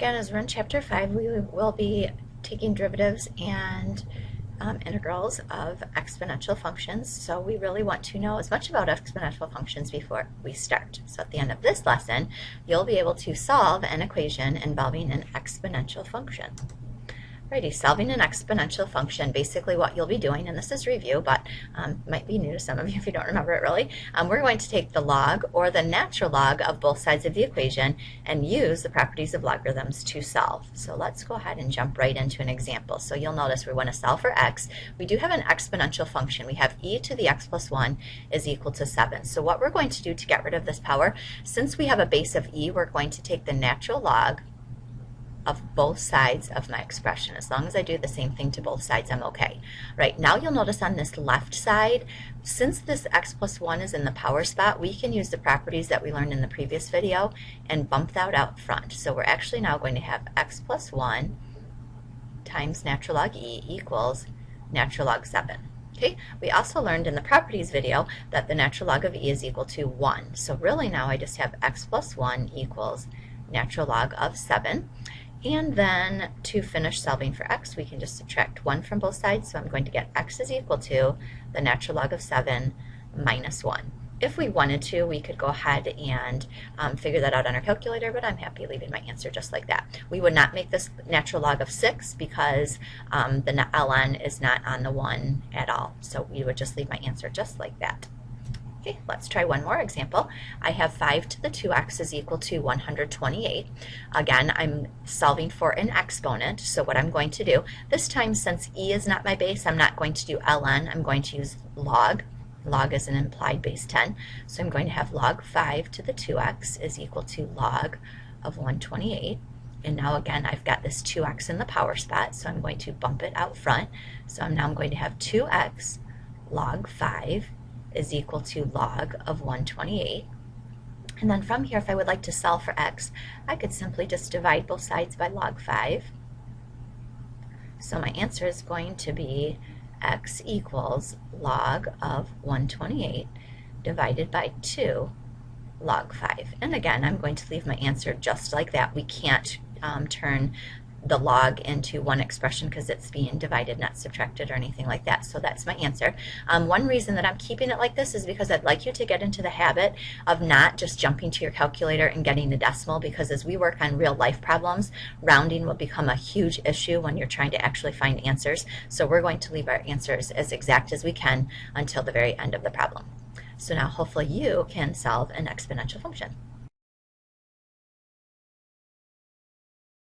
Again, as we're in Chapter 5, we will be taking derivatives and integrals of exponential functions. So we really want to know as much about exponential functions before we start. So at the end of this lesson, you'll be able to solve an equation involving an exponential function. Alrighty, solving an exponential function, basically what you'll be doing, and this is review, but might be new to some of you if you don't remember it really, we're going to take the log or the natural log of both sides of the equation and use the properties of logarithms to solve. So let's go ahead and jump right into an example. So you'll notice we want to solve for x. We do have an exponential function. We have e to the x plus 1 is equal to 7. So what we're going to do to get rid of this power, since we have a base of e, we're going to take the natural log of both sides of my expression. As long as I do the same thing to both sides, I'm okay. Right, now you'll notice on this left side, since this x plus 1 is in the power spot, we can use the properties that we learned in the previous video and bump that out front. So we're actually now going to have x plus 1 times natural log e equals natural log 7. Okay, we also learned in the properties video that the natural log of e is equal to 1. So really now I just have x plus 1 equals natural log of 7. And then to finish solving for x, we can just subtract 1 from both sides. So I'm going to get x is equal to the natural log of 7 minus 1. If we wanted to, we could go ahead and figure that out on our calculator, but I'm happy leaving my answer just like that. We would not make this natural log of 6 because the ln is not on the 1 at all. So we would just leave my answer just like that. Okay, let's try one more example. I have 5 to the 2x is equal to 128. Again, I'm solving for an exponent, so what I'm going to do, this time since e is not my base, I'm not going to do ln, I'm going to use log. Log is an implied base 10, so I'm going to have log 5 to the 2x is equal to log of 128. And now again, I've got this 2x in the power spot, so I'm going to bump it out front. So I'm going to have 2x log 5 is equal to log of 128. And then from here, if I would like to solve for x, I could simply just divide both sides by log 5. So my answer is going to be x equals log of 128 divided by 2 log 5. And again, I'm going to leave my answer just like that. We can't turn the log into one expression because it's being divided, not subtracted or anything like that. So that's my answer. One reason that I'm keeping it like this is because I'd like you to get into the habit of not just jumping to your calculator and getting the decimal, because as we work on real life problems, rounding will become a huge issue when you're trying to actually find answers. So we're going to leave our answers as exact as we can until the very end of the problem. So now hopefully you can solve an exponential function.